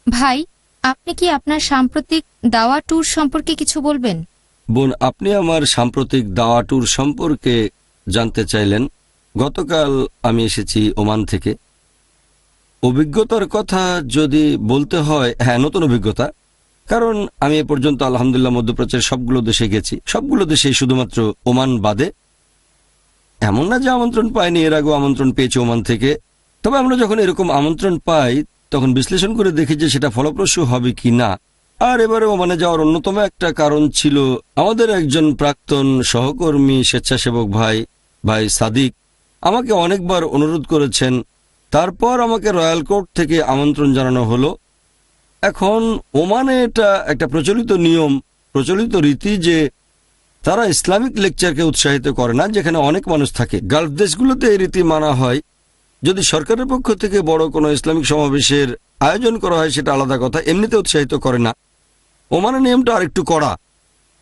ভাই, আপনি কি আপনার সাম্প্রতিক দাওয়া ট্যুর সম্পর্কে কিছু বলবেন? বোন, আপনি আমার সাম্প্রতিক দাওয়া ট্যুর সম্পর্কে জানতে চাইলেন। গতকাল আমি এসেছি ওমান থেকে। অভিজ্ঞতার কথা যদি বলতে হয়, হ্যাঁ, নতুন অভিজ্ঞতা। কারণ আমি এ পর্যন্ত আলহামদুলিল্লাহ মধ্যপ্রাচ্যের সবগুলো দেশে গেছি, সবগুলো দেশে শুধুমাত্র ওমান বাদে। এমন না যে আমন্ত্রণ পাইনি, এর আগেও আমন্ত্রণ পেয়েছি ওমান থেকে। তবে আমরা যখন এরকম আমন্ত্রণ পাই তখন বিশ্লেষণ করে দেখি যে সেটা ফলপ্রসূ হবে কি না। আর এবারে ওমানে যাওয়ার অন্যতম একটা কারণ ছিল আমাদের একজন প্রাক্তন সহকর্মী স্বেচ্ছাসেবক ভাই সাদিক আমাকে অনেকবার অনুরোধ করেছেন। তারপর আমাকে রয়্যাল কোর্ট থেকে আমন্ত্রণ জানানো হলো। এখন ওমানে এটা একটা প্রচলিত নিয়ম, প্রচলিত রীতি যে তারা ইসলামিক লেকচারকে উৎসাহিত করে না যেখানে অনেক মানুষ থাকে। গালফ দেশগুলোতে এই রীতি মানা হয়। যদি সরকারের পক্ষ থেকে বড় কোনো ইসলামিক সমাবেশের আয়োজন করা হয় সেটা আলাদা কথা, এমনিতে উৎসাহিত করে না। ওমানের নিয়মটা আরেকটু কড়া।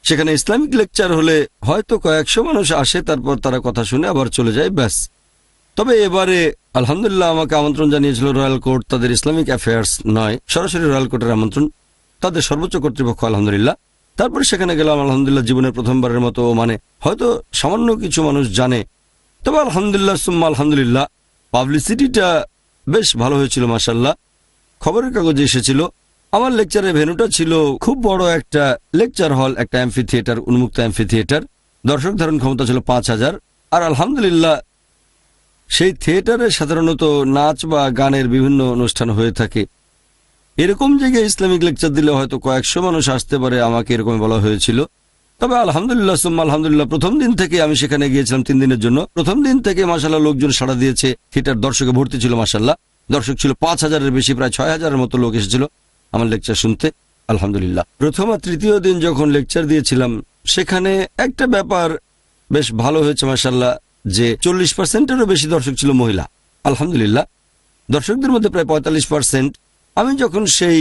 সেখানে ইসলামিক লেকচার হলে হয়তো কয়েকশো মানুষ আসে, তারপর তারা কথা শুনে আবার চলে যায়, ব্যাস। তবে এবারে আলহামদুলিল্লাহ আমাকে আমন্ত্রণ জানিয়েছিল রয়্যাল কোর্ট, তাদের ইসলামিক অ্যাফেয়ার্স নয়, সরাসরি রয়্যাল কোর্টের আমন্ত্রণ, তাদের সর্বোচ্চ কর্তৃপক্ষ আলহামদুলিল্লাহ। তারপর সেখানে গেলাম আলহামদুলিল্লাহ, জীবনের প্রথমবারের মতো। মানে হয়তো সামান্য কিছু মানুষ জানে, তবে আলহামদুলিল্লাহ সুম্মা আলহামদুলিল্লাহ পাবলিসিটিটা বেশ ভালো হয়েছিল মাশাআল্লাহ। খবরের কাগজে এসেছিল। আমার লেকচারের ভেন্যুটা ছিল খুব বড় একটা লেকচার হল, একটা অ্যাম্ফি থিয়েটার, উন্মুক্ত অ্যাম্ফি থিয়েটার। দর্শক ধারণ ক্ষমতা ছিল ৫,০০০। আর আলহামদুলিল্লাহ সেই থিয়েটারে সাধারণত নাচ বা গানের বিভিন্ন অনুষ্ঠান হয়ে থাকে। এরকম জায়গায় ইসলামিক লেকচার দিলে হয়তো কয়েকশো মানুষ আসতে পারে, আমাকে এরকম বলা হয়েছিল। তবে আলহামদুলিল্লাহ সুম্মা আলহামদুলিল্লাহ প্রথম দিন থেকে আমি সেখানে গিয়েছিলাম ৩ দিনের জন্য। প্রথম দিন থেকে মাশাআল্লাহ লোকজন সাড়া দিয়েছে, থিয়েটার দর্শকে ভর্তি ছিল মাশাআল্লাহ। দর্শক ছিল ৫,০০০-এর বেশি, প্রায় ৬,০০০-এর মতো লোক এসেছিল আমার লেকচার শুনতে আলহামদুলিল্লাহ। প্রথম আর তৃতীয় দিন যখন লেকচার দিয়েছিলাম সেখানে একটা ব্যাপার বেশ ভালো হয়েছে মাশাআল্লাহ, যে ৪০%-এরও বেশি দর্শক ছিল মহিলা আলহামদুলিল্লাহ। দর্শকদের মধ্যে প্রায় ৪৫%। আমি যখন সেই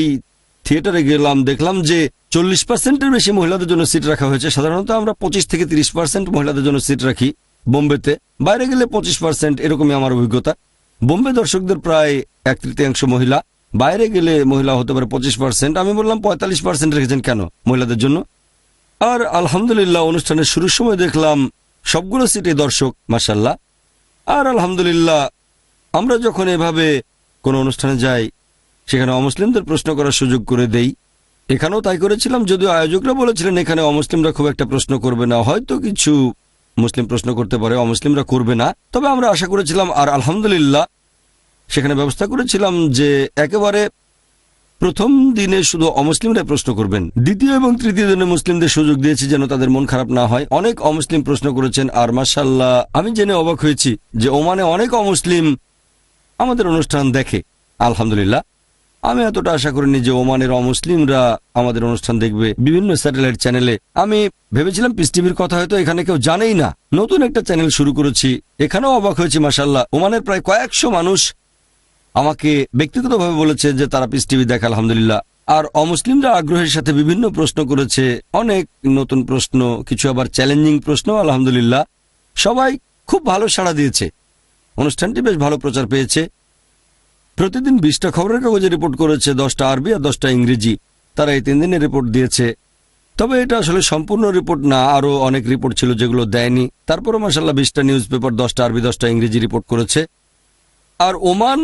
থিয়েটারে গেলাম দেখলাম যে ৪০%-এর বেশি মহিলাদের জন্য সিট রাখা হয়েছে। সাধারণত আমরা ২৫ থেকে ৩০% মহিলাদের জন্য সিট রাখি বোম্বেতে, বাইরে গেলে ২৫%, এরকমই আমার অভিজ্ঞতা। বোম্বে দর্শকদের প্রায় ১/৩ মহিলা, বাইরে গেলে মহিলা হতে পারে ২৫%। আমি বললাম ৪৫% রেখেছেন কেন মহিলাদের জন্য? আর আলহামদুলিল্লাহ অনুষ্ঠানের শুরুর সময় দেখলাম সবগুলো সিটে দর্শক মাশাআল্লাহ। আর আলহামদুলিল্লাহ আমরা যখন এভাবে কোনো অনুষ্ঠানে যাই সেখানে অমুসলিমদের প্রশ্ন করার সুযোগ করে দেই। এখানেও তাই করেছিলাম, যদিও আয়োজকরা বলেছিলেন এখানে অমুসলিমরা খুব একটা প্রশ্ন করবে না, হয়তো কিছু মুসলিম প্রশ্ন করতে পারে, অমুসলিমরা করবে না। তবে আমরা আশা করেছিলাম, আর আলহামদুলিল্লাহ সেখানে ব্যবস্থা করেছিলাম যে একেবারে প্রথম দিনে শুধু অমুসলিমরা প্রশ্ন করবেন, দ্বিতীয় এবং তৃতীয় দিনে মুসলিমদের সুযোগ দিয়েছি যেন তাদের মন খারাপ না হয়। অনেক অমুসলিম প্রশ্ন করেছেন, আর মাশাআল্লাহ আমি জেনে অবাক হয়েছি যে ওমানে অনেক অমুসলিম আমাদের অনুষ্ঠান দেখে আলহামদুলিল্লাহ। আমি এতটা আশা করিনি যে ওমানের অমুসলিমরা আমাদের অনুষ্ঠান দেখবে বিভিন্ন স্যাটেলাইট চ্যানেলে। আমি ভেবেছিলাম পিস টিভির কথা হয়তো এখানে কেউ জানেই না, নতুন একটা চ্যানেল শুরু করেছি। এখানেও অবাক হয়েছি মাশাআল্লাহ, ওমানের প্রায় কয়েকশো মানুষ আমাকে ব্যক্তিগতভাবে বলেছে যে তারা পিস টিভি দেখে আলহামদুলিল্লাহ। আর অমুসলিমরা আগ্রহের সাথে বিভিন্ন প্রশ্ন করেছে, অনেক নতুন প্রশ্ন, কিছু আবার চ্যালেঞ্জিং প্রশ্ন আলহামদুলিল্লাহ। সবাই খুব ভালো সাড়া দিয়েছে, অনুষ্ঠানটি বেশ ভালো প্রচার পেয়েছে। প্রতিদিন ২০টা খবরের কাগজে রিপোর্ট করেছে, 10টা আরবি আর 10টা ইংরেজি। তারা এই 3 দিনের রিপোর্ট দিয়েছে। তবে এটা আসলে সম্পূর্ণ রিপোর্ট না, আরও অনেক রিপোর্ট ছিল যেগুলো দেয়নি। তারপরও মাশাআল্লাহ 20টা নিউজ পেপার, 10টা আরবি 10টা ইংরেজি রিপোর্ট করেছে। আর ওমান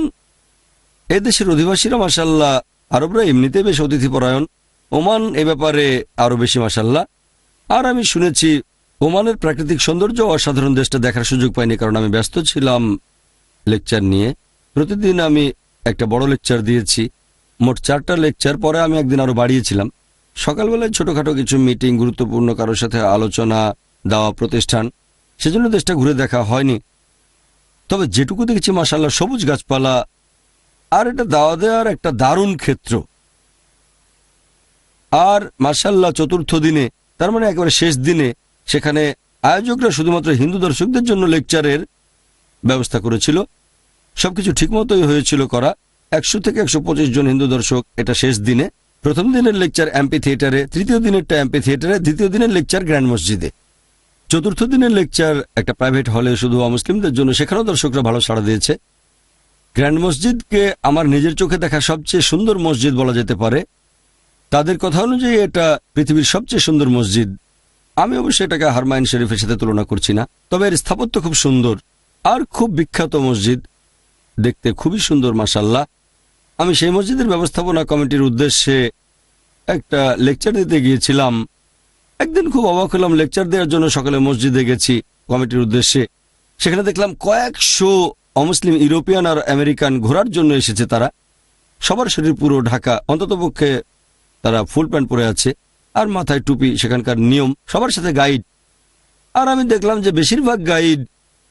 এদেশের অধিবাসীরা মাশাআল্লাহ, আরবরা এমনিতে বেশ অতিথিপরায়ণ, ওমান এ ব্যাপারে আরও বেশি মাশাআল্লাহ। আর আমি শুনেছি ওমানের প্রাকৃতিক সৌন্দর্য অসাধারণ। দেশটা দেখার সুযোগ পাইনি কারণ আমি ব্যস্ত ছিলাম লেকচার নিয়ে। প্রতিদিন আমি একটা বড় লেকচার দিয়েছি, মোট 4টা লেকচার। পরে আমি একদিন আরও বাড়িয়েছিলাম। সকালবেলায় ছোটোখাটো কিছু মিটিং, গুরুত্বপূর্ণ কারোর সাথে আলোচনা, দেওয়া প্রতিষ্ঠান, সেজন্য দেশটা ঘুরে দেখা হয়নি। তবে যেটুকু দেখেছি মাশাআল্লাহ সবুজ গাছপালা, আর এটা দাওয়া দেওয়ার একটা দারুণ ক্ষেত্র। আর মাশাআল্লাহ চতুর্থ দিনে, তার মানে একেবারে শেষ দিনে, সেখানে আয়োজকরা শুধুমাত্র হিন্দু দর্শকদের জন্য লেকচারের ব্যবস্থা করেছিল। সবকিছু ঠিকমতোই হয়েছিল করা। 100 থেকে 125 জন হিন্দু দর্শক এটা শেষ দিনে। প্রথম দিনের লেকচার অ্যাম্পি থিয়েটারে, তৃতীয় দিনেরটা অ্যাম্পি থিয়েটারে, দ্বিতীয় দিনের লেকচার গ্র্যান্ড মসজিদে, চতুর্থ দিনের লেকচার একটা প্রাইভেট হলে শুধু অমুসলিমদের জন্য। সেখানেও দর্শকরা ভালো সাড়া দিয়েছে। গ্র্যান্ড মসজিদকে আমার নিজের চোখে দেখা সবচেয়ে সুন্দর মসজিদ বলা যেতে পারে। তাদের কথা অনুযায়ী এটা পৃথিবীর সবচেয়ে সুন্দর মসজিদ। আমি অবশ্যই এটাকে হারমাইন শরীফের সাথে তুলনা করছি না, তবে এর স্থাপত্য খুব সুন্দর আর খুব বিখ্যাত মসজিদ, দেখতে খুবই সুন্দর মাশাআল্লাহ। আমি সেই মসজিদের ব্যবস্থাপনা কমিটির উদ্দেশ্যে একটা লেকচার দিতে গিয়েছিলাম। একদিন খুব অবাক হলাম, লেকচার দেওয়ার জন্য সকালে মসজিদে গেছি কমিটির উদ্দেশ্যে। সেখানে দেখলাম কয়েকশো অমুসলিম ইউরোপিয়ান আর আমেরিকান ঘোরার জন্য এসেছে। তারা সবার শরীর পুরো ঢাকা, অন্ততপক্ষে তারা ফুল প্যান্ট পরে আছে আর মাথায় টুপি, সেখানকার নিয়ম, সবার সাথে গাইড। আর আমি দেখলাম যে বেশিরভাগ গাইড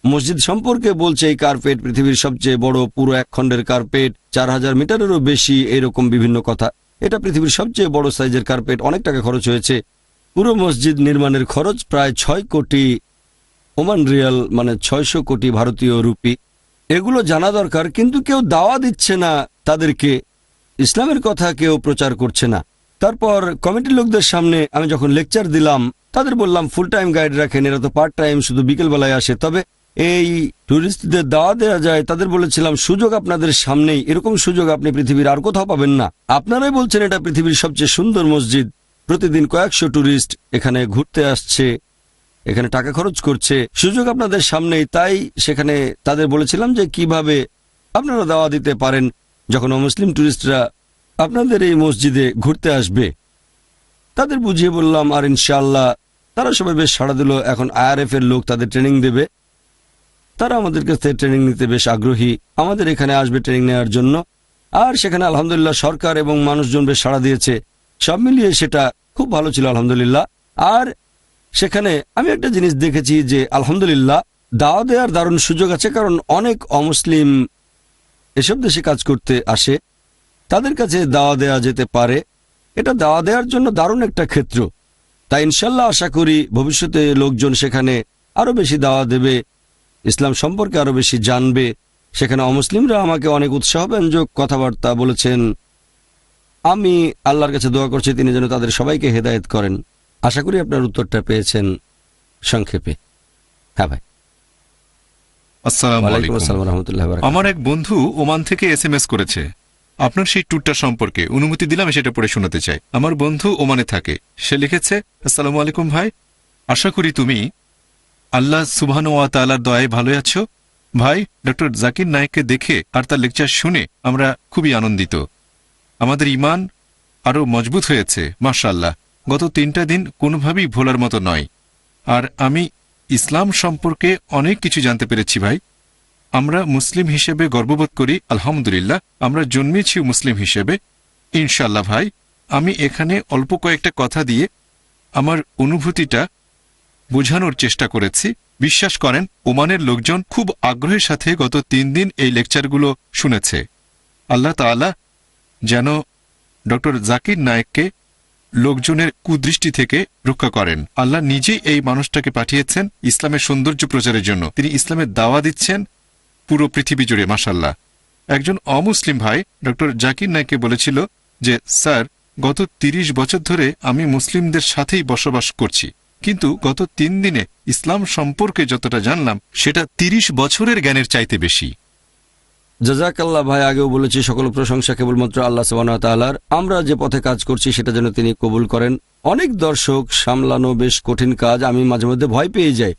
মসজিদ সম্পর্কে বলছে এই কার্পেট পৃথিবীর সবচেয়ে বড়, পুরো এক খণ্ডের কার্পেট, 4000 মিটারেরও বেশি, এরকম বিভিন্ন কথা। এটা পৃথিবীর সবচেয়ে বড় সাইজের কার্পেট, অনেক টাকা খরচ হয়েছে। পুরো মসজিদ নির্মাণের খরচ প্রায় 6 কোটি ওমান রিয়াল, মানে 600 কোটি ভারতীয় রুপি। এগুলো জানা দরকার, কিন্তু কেউ দাওয়া দিচ্ছে না তাদেরকে, ইসলামের কথা কেউ প্রচার করছে না। তারপর কমিটির লোকদের সামনে আমি যখন লেকচার দিলাম, তাদের বললাম ফুল টাইম গাইড রাখেন, এরা তো পার্ট টাইম, শুধু বিকেলবেলায় আসে, তবে এই টুরিস্টদের দাওয়া দেওয়া যায়। তাদের বলেছিলাম সুযোগ আপনাদের সামনেই, এরকম সুযোগ আপনি পৃথিবীর আর কোথাও পাবেন না। আপনারাই বলছেন এটা পৃথিবীর সবচেয়ে সুন্দর মসজিদ, প্রতিদিন কয়েকশো টুরিস্ট এখানে ঘুরতে আসছে, এখানে টাকা খরচ করছে, সুযোগ আপনাদের সামনেই। তাই সেখানে তাদের বলেছিলাম যে কিভাবে আপনারা দাওয়া দিতে পারেন যখন অমুসলিম টুরিস্টরা আপনাদের এই মসজিদে ঘুরতে আসবে। তাদের বুঝিয়ে বললাম, আর ইনশাআল্লাহ তারা সবাই বেশ সাড়া দিল। এখন IRF এর লোক তাদের ট্রেনিং দেবে, তারা আমাদের কাছ থেকে ট্রেনিং নিতে বেশ আগ্রহী, আমাদের এখানে আসবে ট্রেনিং নেওয়ার জন্য। আর সেখানে আলহামদুলিল্লাহ সরকার এবং মানুষজন বেশ সাড়া দিয়েছে, সব মিলিয়ে সেটা খুব ভালো ছিল আলহামদুলিল্লাহ। আর সেখানে আমি একটা জিনিস দেখেছি যে আলহামদুলিল্লাহ দাওয়া দেওয়ার দারুণ সুযোগ আছে, কারণ অনেক অমুসলিম এসব দেশে কাজ করতে আসে, তাদের কাছে দাওয়া দেওয়া যেতে পারে। এটা দাওয়া দেওয়ার জন্য দারুণ একটা ক্ষেত্র। তাই ইনশাল্লাহ আশা করি ভবিষ্যতে লোকজন সেখানে আরো বেশি দাওয়া দেবে, ইসলাম সম্পর্কে আরো বেশি জানবে। সেখানে অমুসলিমরা আমাকে অনেক উৎসাহব্যঞ্জক কথাবার্তা বলেছেন। আমি আল্লাহর কাছে দোয়া করছি তিনি যেন তাদের সবাইকে হেদায়েত করেন। আশা করি আপনার উত্তরটা পেয়েছেন সংক্ষেপে। হ্যাঁ ভাই। আসসালামু ওয়ালাইকুম আলাইকুম। আসসালাম ওয়া রাহমাতুল্লাহি ওয়া বারাকাতুহু। আমার এক বন্ধু ওমান থেকে SMS করেছে, আপনার সেই ট্যুরটা সম্পর্কে অনুমতি দিলাম, সেটা পড়ে শোনাতে চাই। আমার বন্ধু ওমানে থাকে, সে লিখেছে, আসসালামু আলাইকুম ভাই, আশা করি তুমি আল্লাহ সুবহানাহু ওয়া তাআলার দয়ায় ভালো আছো। ভাই, ডক্টর জাকির নায়েককে দেখে আর তার লেকচার শুনে আমরা খুবই আনন্দিত। আমাদের ঈমান আরও মজবুত হয়েছে মাশাআল্লাহ। গত 3টা দিন কোনোভাবেই ভোলার মতো নয়। আর আমি ইসলাম সম্পর্কে অনেক কিছু জানতে পেরেছি ভাই। আমরা মুসলিম হিসেবে গর্ববোধ করি, আলহামদুলিল্লাহ আমরা জন্মেছি মুসলিম হিসেবে। ইনশাআল্লাহ ভাই, আমি এখানে অল্প কয়েকটা কথা দিয়ে আমার অনুভূতিটা বোঝানোর চেষ্টা করেছি। বিশ্বাস করেন, ওমানের লোকজন খুব আগ্রহের সাথে গত 3 দিন এই লেকচারগুলো শুনেছে। আল্লাহ তাআলা যেন ডক্টর জাকির নায়েককে লোকজনের কুদৃষ্টি থেকে রক্ষা করেন। আল্লাহ নিজেই এই মানুষটাকে পাঠিয়েছেন ইসলামের সৌন্দর্য প্রচারের জন্য। তিনি ইসলামের দাওয়া দিচ্ছেন পুরো পৃথিবী জুড়ে মাশাআল্লাহ। একজন অমুসলিম ভাই ডক্টর জাকির নায়েককে বলেছিল যে, স্যার, গত 30 বছর ধরে আমি মুসলিমদের সাথেই বসবাস করছি, কিন্তু গত 3 দিনে ইসলাম সম্পর্কে যতটা জানলাম সেটা 30 বছরের জ্ঞানের চাইতে বেশি। জাযাকাল্লাহ ভাই, আগেও বলেছি সকল প্রশংসা কেবলমাত্র আল্লাহ সুবহানাহু ওয়া তাআলার। আমরা যে পথে কাজ করছি সেটা যেন তিনি কবুল করেন। অনেক দর্শক সামলানো বেশ কঠিন কাজ, আমি মাঝে মধ্যে ভয় পেয়ে যাই।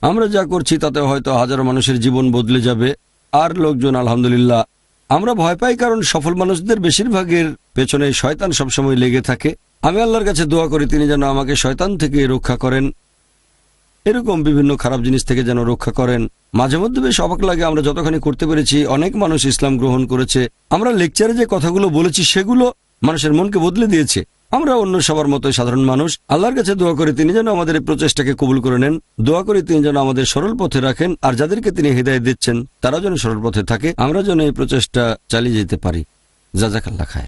আমরা যা করছি তাতে হয়তো হাজারো মানুষের জীবন বদলে যাবে। আর লোকজন আলহামদুলিল্লাহ, আমরা ভয় পাই কারণ সফল মানুষদের বেশিরভাগের পেছনে শয়তান সবসময় লেগে থাকে। আমি আল্লাহর কাছে দোয়া করি তিনি যেন আমাকে শয়তান থেকে রক্ষা করেন, এরকম বিভিন্ন খারাপ জিনিস থেকে যেন রক্ষা করেন। মাঝে মধ্যে বেশ অবাক লাগে, আমরা যতখানি করতে পেরেছি অনেক মানুষ ইসলাম গ্রহণ করেছে। আমরা লেকচারে যে কথাগুলো বলেছি সেগুলো মানুষের মনকে বদলে দিয়েছে। আমরা অন্য সবার মতোই সাধারণ মানুষ। আল্লাহর কাছে দোয়া করি তিনি যেন আমাদের এই প্রচেষ্টাকে কবুল করে নেন। দোয়া করি তিনি যেন আমাদের সরল পথে রাখেন, আর যাদেরকে তিনি হিদায়াত দিচ্ছেন তারা যেন সরল পথে থাকে। আমরা যেন এই প্রচেষ্টা চালিয়ে যেতে পারি। জাযাকাল্লাহ খায়।